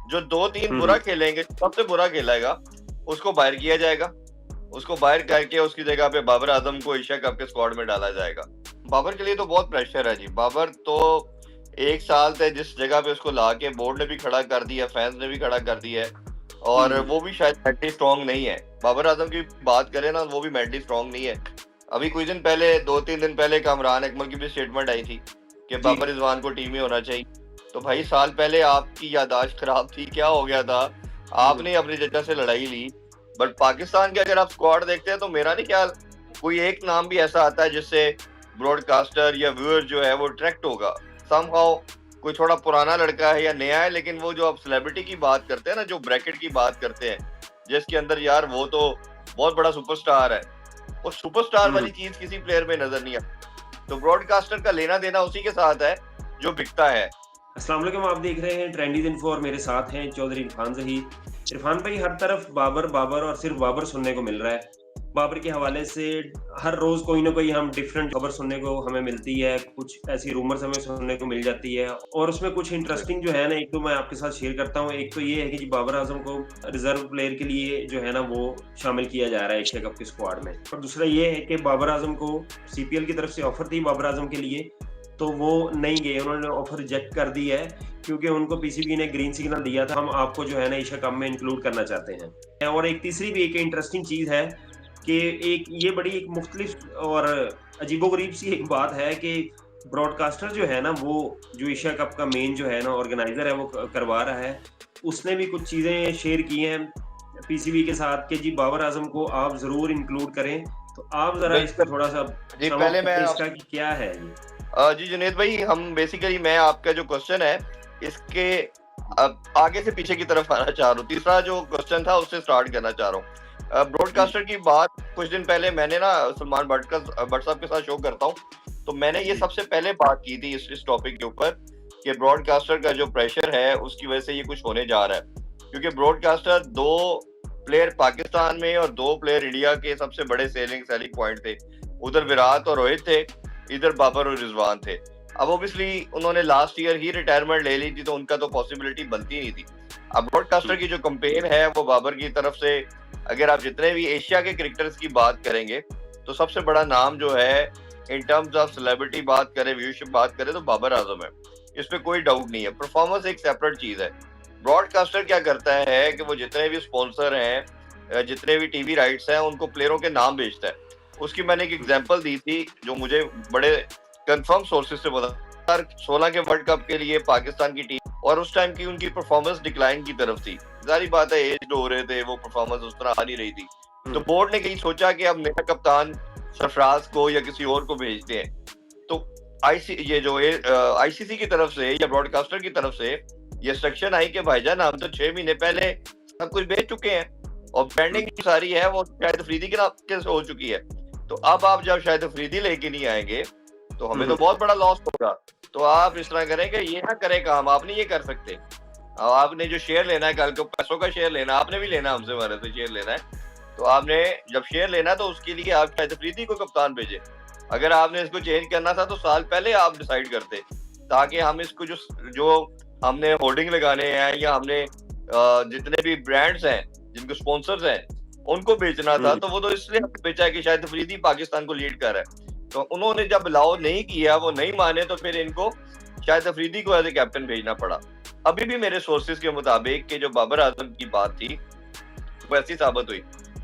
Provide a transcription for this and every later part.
जो 2-3 बुरा खेलेंगे, सबसे बुरा खेलेगा उसको बाहर किया जाएगा, उसको बाहर करके उसकी जगह पे बाबर आजम को एशिया कप के स्क्वाड में डाला जाएगा। बाबर के लिए तो बहुत प्रेशर है जी। बाबर तो 1 साल से जिस जगह पे उसको ला के बोर्ड ने भी खड़ा कर दिया, फैंस ने भी खड़ा कर दिया है, और वो भी शायद मेंटली स्ट्रांग नहीं है। बाबर आजम की बात करें ना, वो भी मेंटली स्ट्रांग नहीं है। अभी कुछ दिन पहले, 2-3 दिन पहले कामरान अकमल की भी स्टेटमेंट आई थी कि बाबर रिजवान को टीम में होना चाहिए। तो भाई साल पहले आपकी याददाश्त खराब थी, क्या हो गया था? आपने अपनी जगह से लड़ाई ली। बट पाकिस्तान के अगर आप स्क्वाड देखते हैं तो मेरा नहीं ख्याल कोई एक नाम भी ऐसा आता है जिससे ब्रॉडकास्टर या व्यूअर जो है वो अट्रैक्ट होगा। समहाउ कोई थोड़ा पुराना लड़का है या नया है, लेकिन वो जो आप सेलिब्रिटी की बात करते हैं ना, जो ब्रैकेट की बात करते हैं, जिसके अंदर यार वो तो बहुत बड़ा सुपरस्टार है, वो सुपरस्टार वाली चीज किसी प्लेयर में नजर नहीं आती। तो ब्रॉडकास्टर का लेना देना उसी के साथ है जो बिकता है। अस्सलाम वालेकुम, आप देख रहे हैं ट्रेंडीज इन्फो और मेरे साथ हैं चौधरी इरफान ज़हीर। इरफान भाई, हर तरफ बाबर बाबर और सिर्फ बाबर सुनने को मिल रहा है। बाबर के हवाले से हर रोज कोई ना कोई हम डिफरेंट खबर सुनने को हमें मिलती है, कुछ ऐसी रूमर्स हमें सुनने को मिल जाती है, और उसमें कुछ इंटरेस्टिंग जो है ना, एक तो मैं आपके साथ शेयर करता हूँ। एक तो ये है कि जी बाबर आजम को रिजर्व प्लेयर के लिए जो है ना वो शामिल किया जा रहा है एशिया कप के स्क्वाड में। और दूसरा ये है कि बाबर आजम को सीपीएल की तरफ से ऑफर थी बाबर आजम के लिए, तो वो नहीं गए, उन्होंने ऑफर रिजेक्ट कर दी है क्योंकि उनको पीसीबी ने ग्रीन सिग्नल दिया था, हम आपको जो है ना एशिया कप में इंक्लूड करना चाहते हैं। और एक तीसरी भी एक इंटरेस्टिंग चीज है कि एक ये बड़ी एक मुख्तलिफ और अजीबोगरीब सी एक बात है कि ब्रॉडकास्टर जो है ना, वो जो एशिया कप का मेन जो है ना ऑर्गेनाइजर है वो करवा रहा है, उसने भी कुछ चीजें शेयर की हैं पीसीबी के साथ कि जी बाबर आजम को आप जरूर इंक्लूड करें। तो आप जरा इसका थोड़ा सा जी पहले मैं इसका कि क्या है ये। जी जुनेद भाई, हम बेसिकली मैं आपका जो क्वेश्चन है इसके आगे से पीछे की तरफ आना चाह रहा हूँ। तीसरा जो क्वेश्चन था उससे स्टार्ट करना चाह रहा हूँ। ब्रॉडकास्टर की बात कुछ दिन पहले मैंने ना सलमान भट्ट साहब के साथ शो करता हूँ, तो मैंने ये सबसे पहले बात की थी इस टॉपिक के ऊपर कि ब्रॉडकास्टर का जो प्रेशर है उसकी वजह से ये कुछ होने जा रहा है। क्योंकि ब्रॉडकास्टर 2 प्लेयर पाकिस्तान में और 2 प्लेयर इंडिया के सबसे बड़े सेलिंग पॉइंट थे। उधर विराट और रोहित थे, इधर बाबर और रिजवान थे। अब ऑब्वियसली उन्होंने लास्ट ईयर ही रिटायरमेंट ले ली थी, तो उनका तो पॉसिबिलिटी बनती नहीं थी। अब ब्रॉडकास्टर की जो कंपेन है वो बाबर की तरफ से, अगर आप जितने भी एशिया के क्रिकेटर्स की बात करेंगे तो सबसे बड़ा नाम जो है इन टर्म्स ऑफ सेलिब्रिटी बात करें, व्यूअरशिप बात करें, तो बाबर आजम है। इस पे कोई डाउट नहीं है। परफॉर्मेंस एक सेपरेट चीज है। ब्रॉडकास्टर क्या करता है कि वो जितने भी स्पॉन्सर हैं, जितने भी टीवी राइट्स हैं, उनको प्लेयरों के नाम बेचता है। उसकी मैंने एक एग्जांपल दी थी जो मुझे बड़े कंफर्म सोर्सेज से पता। 2016 के वर्ल्ड कप के लिए पाकिस्तान की टीम, और उस टाइम की उनकी परफॉर्मेंस डिक्लाइन की तरफ थी। जारी बात है, एज हो रहे थे, वो परफॉर्मेंस उस तरह आ नहीं रही थी। तो बोर्ड ने कहीं सोचा कि अब नया कप्तान सरफराज को या किसी और को भेजते हैं। तो आईसीसी की तरफ से या ब्रॉडकास्टर की तरफ से ये इंस्ट्रक्शन आई कि भाईजान हम तो 6 महीने पहले सब कुछ भेज चुके हैं और ब्रांडिंग सारी है वो शायद अफरीदी के नाम से हो चुकी है। तो अब आप जब शायद अफरीदी लेके नहीं आएंगे तो हमें तो बहुत बड़ा लॉस होगा। तो आप इस तरह करें कि ये ना करें काम, आप नहीं ये कर सकते। आपने जो शेयर लेना है, कल को पैसों का शेयर लेना, आपने भी लेना, हमसे हमारे से शेयर लेना है, तो आपने जब शेयर लेना है तो उसके लिए आप शायद अफरीदी को कप्तान भेजे। अगर आपने इसको चेंज करना था तो साल पहले आप डिसाइड करते, ताकि हम इसको जो हमने होर्डिंग लगाने हैं या हमने जितने भी ब्रांड्स हैं जिनको स्पॉन्सर्स हैं उनको बेचना था, तो वो तो इसलिए बेचा है कि शायद अफरीदी पाकिस्तान को लीड कर रहा है। तो उन्होंने जब अलाउ नहीं किया, वो नहीं माने, तो फिर इनको शायद अफरीदी को एज ए कैप्टन भेजना पड़ा। अभी भी मेरे सोर्सेज के मुताबिक कि जो बाबर आजम की बात थी वो ऐसी साबित हुई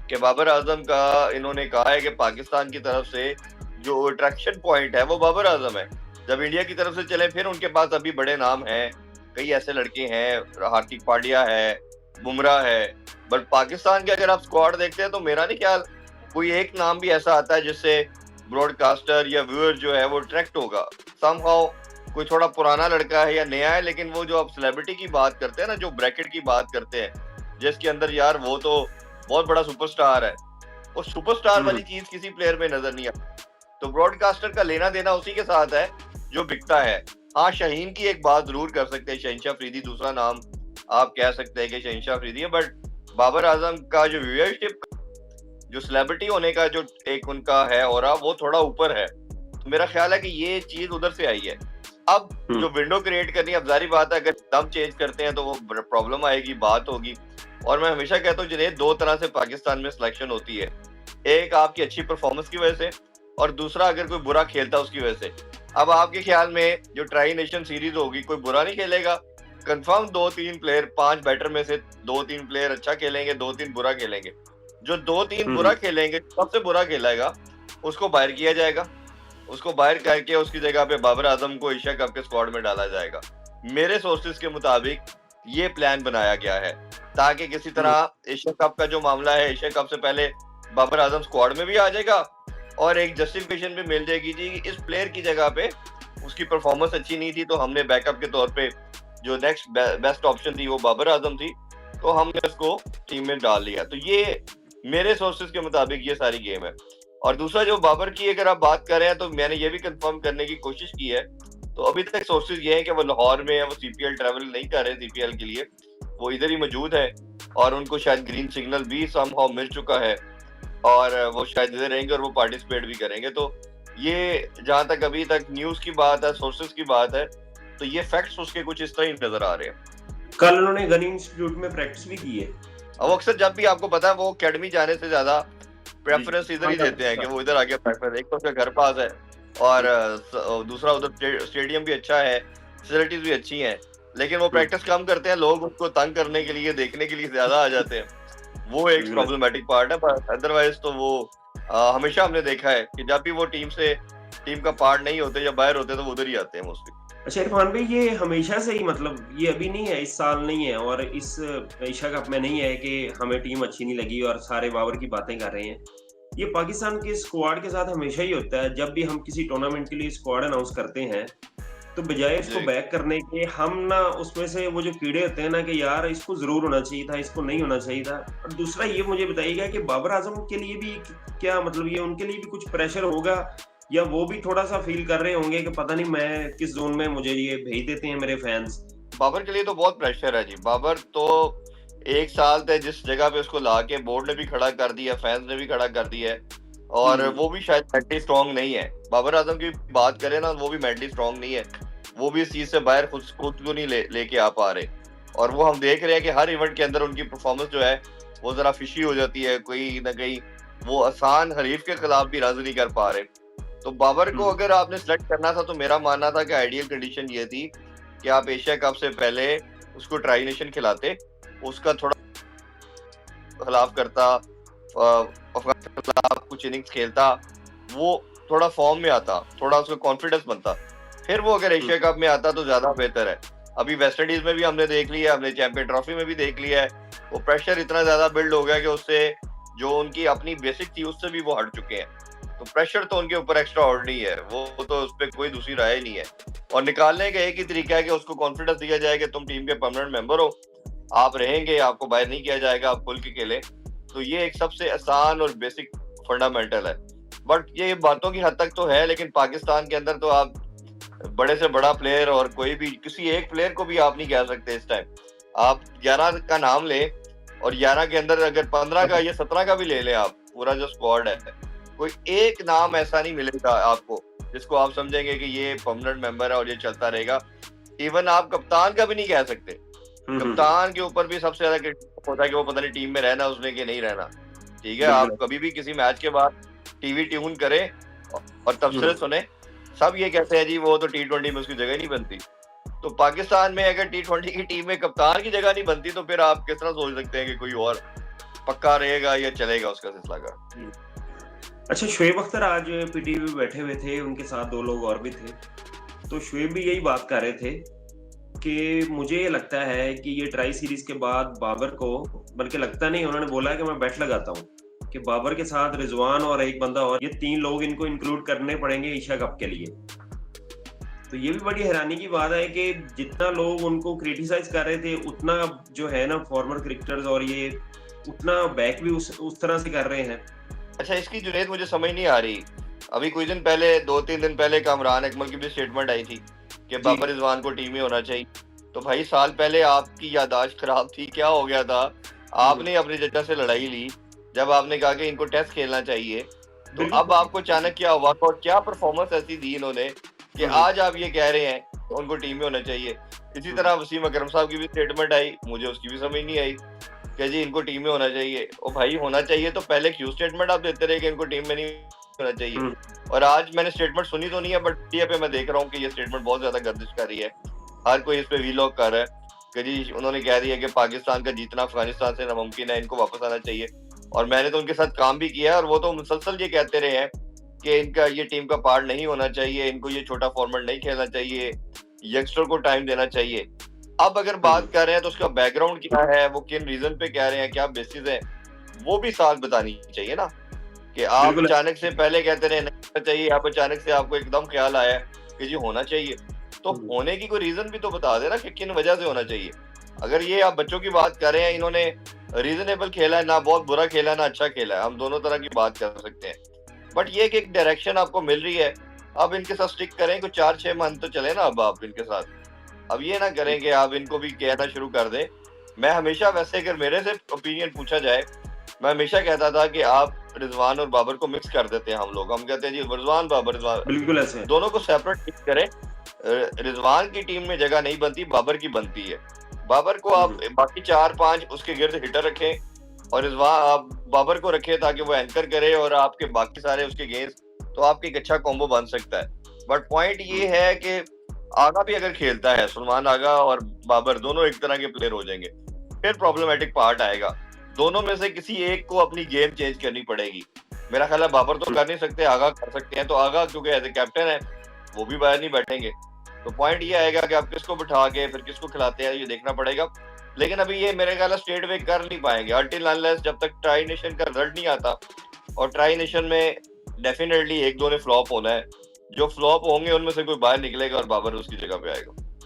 कि बाबर आजम का इन्होंने कहा है कि पाकिस्तान की तरफ से जो अट्रैक्शन पॉइंट है वो बाबर आजम है। जब इंडिया की तरफ से चले फिर उनके पास अभी बड़े नाम हैं, कई ऐसे लड़के हैं, हार्दिक पांड्या है, बुमराह है। बट पाकिस्तान के अगर आप स्क्वाड देखते हैं तो मेरा नहीं ख्याल कोई एक नाम भी ऐसा आता है जिससे ब्रॉडकास्टर या व्यूअर जो है वो अट्रैक्ट होगा। समहाउ कोई थोड़ा पुराना लड़का है या नया है, लेकिन वो जो आप सेलिब्रिटी की बात करते हैं ना, जो ब्रैकेट की बात करते हैं, जिसके अंदर यार वो तो बहुत बड़ा सुपरस्टार है, वो सुपरस्टार वाली चीज किसी प्लेयर में नजर नहीं आती। तो ब्रॉडकास्टर का लेना देना उसी के साथ है जो बिकता है। हाँ, शाहीन की एक बात जरूर कर सकते हैं, शहनशाह अफरीदी दूसरा नाम आप कह सकते हैं कि शहनशाह अफरीदी है, बट बाबर आजम का जो व्यूअरशिप, जो सेलिब्रिटी होने का जो एक उनका है और वो थोड़ा ऊपर है। तो मेरा ख्याल है कि ये चीज उधर से आई है। अब जो विंडो क्रिएट करनी है, अब जारी बात है अगर दम चेंज करते हैं तो वो प्रॉब्लम आएगी, बात होगी। और मैं हमेशा कहता हूँ जुनैद, दो तरह से पाकिस्तान में सिलेक्शन होती है, एक आपकी अच्छी परफॉर्मेंस की वजह से और दूसरा अगर कोई बुरा खेलता है उसकी वजह से। अब आपके ख्याल में जो ट्राई नेशन सीरीज होगी, कोई बुरा नहीं खेलेगा, कंफर्म 2-3 प्लेयर, 5 बैटर में से 2-3 प्लेयर अच्छा खेलेंगे, 2-3 बुरा खेलेंगे। जो 2-3 बुरा खेलेंगे, सबसे बुरा खेलेगा उसको बाहर किया जाएगा, उसको बाहर करके उसकी जगह पे बाबर आजम को एशिया कप के स्क्वाड में डाला जाएगा। मेरे सोर्सेज के मुताबिक ये प्लान बनाया गया है ताकि किसी तरह एशिया कप का जो मामला है, एशिया कप से पहले बाबर आजम स्क्वाड में भी आ जाएगा और एक जस्टिफिकेशन भी मिल जाएगी जी इस प्लेयर की जगह पे उसकी परफॉर्मेंस अच्छी नहीं थी तो हमने बैकअप के तौर पे जो नेक्स्ट बेस्ट ऑप्शन थी वो बाबर आजम थी, तो हमने उसको टीम में डाल लिया। तो ये मेरे सोर्सेज के मुताबिक ये सारी गेम है। और दूसरा जो बाबर की अगर आप बात कर रहे हैं तो मैंने ये भी कंफर्म करने की कोशिश की है, तो अभी तक सोर्सेज ये हैं कि वो लाहौर में है, वो सीपीएल ट्रैवल नहीं कर रहे सीपीएल के लिए, वो इधर ही मौजूद है और उनको शायद ग्रीन सिग्नल भी समहाउ मिल चुका है और वो शायद इधर रहेंगे और वो पार्टिसिपेट भी करेंगे। तो ये जहां तक अभी तक न्यूज की बात है, सोर्सेज की बात है, तो ये फैक्ट्स उसके कुछ इस तरह ही नजर आ रहे हैं। कल उन्होंने गन इंस्टीट्यूट में प्रैक्टिस भी की है। अब अक्सर जब भी आपको पता है वो अकेडमी जाने से ज्यादा प्रेफरेंस इधर ही देते हैं कि वो इधर आके प्रेफरेंस, एक तो उसका घर पास है और दूसरा उधर स्टेडियम भी अच्छा है, फैसिलिटीज भी अच्छी हैं, लेकिन वो प्रैक्टिस कम करते हैं, लोग उसको तंग करने के लिए, देखने के लिए ज्यादा आ जाते हैं, वो एक प्रॉब्लमेटिक पार्ट है। पर अदरवाइज तो वो हमेशा हमने देखा है कि जब भी वो टीम का पार्ट नहीं होते या बाहर होते तो वो उधर ही आते हैं मोस्टली। अच्छा इरफान भाई, ये हमेशा से ही, मतलब ये अभी नहीं है, इस साल नहीं है और इस एशिया कप में नहीं है कि हमें टीम अच्छी नहीं लगी और सारे बाबर की बातें कर रहे हैं। ये पाकिस्तान के स्क्वाड के साथ हमेशा ही होता है, जब भी हम किसी टूर्नामेंट के लिए स्क्वाड अनाउंस करते हैं तो बजाय इसको बैक करने के हम ना उसमें से वो जो कीड़े होते हैं ना कि यार इसको जरूर होना चाहिए था, इसको नहीं होना चाहिए था। और दूसरा ये मुझे बताइएगा कि बाबर आजम के लिए भी क्या, मतलब ये उनके लिए भी कुछ प्रेशर होगा या वो भी थोड़ा सा फील कर रहे होंगे कि पता नहीं मैं किस जोन में मुझे ये भेज देते हैं मेरे फैंस। बाबर के लिए तो बहुत प्रेशर है जी। बाबर तो एक साल तक जिस जगह पे उसको ला के बोर्ड ने भी खड़ा कर दिया, फैंस ने भी खड़ा कर दिया है और वो भी शायद मेंटली स्ट्रांग नहीं है। बाबर आजम की बात करें ना, वो भी मेंटली स्ट्रांग नहीं है, वो भी इस चीज से बाहर खुद को नहीं लेके आ पा रहे और वो हम देख रहे हैं कि हर इवेंट के अंदर उनकी परफॉर्मेंस जो है वो जरा फिशी हो जाती है, कोई ना कहीं वो आसान हरीफ के खिलाफ भी राजी नहीं कर पा रहे। तो बाबर को अगर आपने सिलेक्ट करना था तो मेरा मानना था कि आइडियल कंडीशन ये थी कि आप एशिया कप से पहले उसको ट्राई नेशन खिलाते, उसका थोड़ा खिलाफ करता, अफगानिस्तान के खिलाफ कुछ इनिंग्स खेलता, वो थोड़ा फॉर्म में आता, थोड़ा उसका कॉन्फिडेंस बनता, फिर वो अगर एशिया कप में आता तो ज्यादा बेहतर है। अभी वेस्ट इंडीज में भी हमने देख लिया है, हमने चैंपियन ट्रॉफी में भी देख लिया है, वो प्रेशर इतना ज्यादा बिल्ड हो गया कि उससे जो उनकी अपनी बेसिक थी उससे भी वो हट चुके हैं। तो प्रेशर तो उनके ऊपर एक्स्ट्रा ऑर्डिनरी है, वो तो उस पर कोई दूसरी राय नहीं है। और निकालने का एक ही तरीका है कि उसको कॉन्फिडेंस दिया जाए कि तुम टीम के परमानेंट मेंबर हो, आप रहेंगे, आपको बाहर नहीं किया जाएगा, आप खुल के खेले। तो ये एक सबसे आसान और बेसिक फंडामेंटल है। बट ये बातों की हद तक तो है, लेकिन पाकिस्तान के अंदर तो आप बड़े से बड़ा प्लेयर और कोई भी किसी एक प्लेयर को भी आप नहीं कह सकते इस टाइम। आप 11 का नाम ले और 11 के अंदर अगर 15 का या 17 का भी ले लें, आप पूरा जो स्क्वाड है, कोई एक नाम ऐसा नहीं मिलेगा आपको जिसको आप समझेंगे कि ये परमानेंट मेंबर है और ये चलता रहेगा। इवन आप कप्तान का भी नहीं कह सकते। कप्तान के ऊपर भी सबसे ज्यादा क्रिटिक होता है कि वो पता नहीं टीम में रहना उसने कि नहीं रहना। ठीक है, आप कभी भी किसी मैच के बाद टीवी ट्यून करें और तबसरे सुने, सब ये कहते हैं जी वो तो T20 में उसकी जगह नहीं बनती। तो पाकिस्तान में अगर T20 की टीम में कप्तान की जगह नहीं बनती तो फिर आप किस तरह सोच सकते हैं कि कोई और पक्का रहेगा या चलेगा उसका सिलसिला का। अच्छा, शुएब अख्तर आज पीटीवी में बैठे हुए थे, उनके साथ 2 लोग और भी थे, तो शुएब भी यही बात कर रहे थे कि मुझे ये लगता है कि ये ट्राई सीरीज के बाद बाबर को, बल्कि लगता नहीं, उन्होंने बोला कि मैं बेट लगाता हूँ कि बाबर के साथ रिजवान और एक बंदा और, ये 3 लोग इनको इंक्लूड करने पड़ेंगे एशिया कप के लिए। तो ये भी बड़ी हैरानी की बात है कि जितना लोग उनको क्रिटिसाइज कर रहे थे उतना जो है ना फॉर्मर क्रिकेटर्स और ये उतना बैक भी उस तरह से कर रहे हैं। अच्छा, इसकी जुनैद मुझे समझ नहीं आ रही। अभी कुछ दिन पहले, 2-3 दिन पहले कामरान अकमल की भी स्टेटमेंट आई थी कि बाबर रिजवान को टीम में होना चाहिए। तो भाई साल पहले आपकी याददाश्त खराब थी, क्या हो गया था? आपने अपने जजा से लड़ाई ली जब आपने कहा कि इनको टेस्ट खेलना चाहिए। तो अब आपको अचानक क्या हुआ और क्या परफॉर्मेंस ऐसी दी इन्होंने कि आज आप ये कह रहे हैं उनको टीम में होना चाहिए। इसी तरह वसीम अकरम साहब की भी स्टेटमेंट आई, मुझे उसकी भी समझ नहीं आई कि जी इनको टीम में होना चाहिए। ओ भाई होना चाहिए तो पहले क्यों स्टेटमेंट आप देते रहे कि इनको टीम में नहीं होना चाहिए। और आज मैंने स्टेटमेंट सुनी तो नहीं है, बट मीडिया पे मैं देख रहा हूँ कि ये स्टेटमेंट बहुत ज्यादा गर्दिश कर रही है, हर कोई इस पे वीलॉग कर रहा है कि जी उन्होंने कह दिया कि पाकिस्तान का जीतना अफगानिस्तान से नामुमकिन है, इनको वापस आना चाहिए। और मैंने तो उनके साथ काम भी किया है, और वो तो मुसलसल ये कहते रहे हैं कि इनका ये टीम का पार्ट नहीं होना चाहिए, इनको ये छोटा फॉर्मेट नहीं खेलना चाहिए, यंगस्टर को टाइम देना चाहिए। अब अगर बात कर रहे हैं तो उसका बैकग्राउंड क्या है, वो किन रीजन पे कह रहे हैं, क्या बेसिस है, वो भी साथ बतानी चाहिए ना। कि आप बिल्कुल। अचानक से पहले कहते रहे नहीं होना चाहिए, आप अचानक से आपको एकदम ख्याल आया कि जी होना चाहिए, तो होने की कोई रीजन भी तो बता देना कि किन वजह से होना चाहिए। अगर ये आप बच्चों की बात कर रहे हैं, इन्होंने रीजनेबल खेला है, ना बहुत बुरा खेला है ना अच्छा खेला है, हम दोनों तरह की बात कर सकते हैं, बट ये कि एक डायरेक्शन आपको मिल रही है, अब इनके साथ स्टिक करें, कुछ 4-6 मंथ तो चले ना अब आप इनके साथ। अब ये ना करें कि आप इनको भी कहना शुरू कर दें। मैं हमेशा, वैसे अगर मेरे से ओपिनियन पूछा जाए, मैं हमेशा कहता था कि आप रिजवान और बाबर को मिक्स कर देते हैं हम कहते हैं जी रिजवान बाबर, बिल्कुल ऐसे दोनों को सेपरेट पिक करें। रिजवान की टीम में जगह नहीं बनती, बाबर की बनती है। बाबर को आप बाकी 4-5 उसके गिर्द हिटर रखें, और रिजवान आप बाबर को रखें ताकि वो एंकर करे और आपके बाकी सारे उसके गेंस, तो आपकी एक अच्छा कॉम्बो बन सकता है। बट पॉइंट ये है कि आगा भी अगर खेलता है, सलमान आगा और बाबर दोनों एक तरह के प्लेयर हो जाएंगे, फिर प्रॉब्लमेटिक पार्ट आएगा। दोनों में से किसी एक को अपनी गेम चेंज करनी पड़ेगी। मेरा ख्याल है बाबर तो कर नहीं सकते, आगा कर सकते हैं, तो आगा क्योंकि एज ए कैप्टन है वो भी बाहर नहीं बैठेंगे। तो पॉइंट ये आएगा कि आप किसको बिठा के फिर किसको खिलाते हैं, ये देखना पड़ेगा। लेकिन अभी ये मेरे ख्याल स्टेट वे कर नहीं पाएंगे अनटिल अनलेस जब तक ट्राई नेशन का रिजल्ट नहीं आता। और ट्राई नेशन में डेफिनेटली 1-2 ने फ्लॉप होना है, जो फ्लॉप होंगे उनमें से कोई बाहर निकलेगा और बाबर उसकी जगह पे आएगा।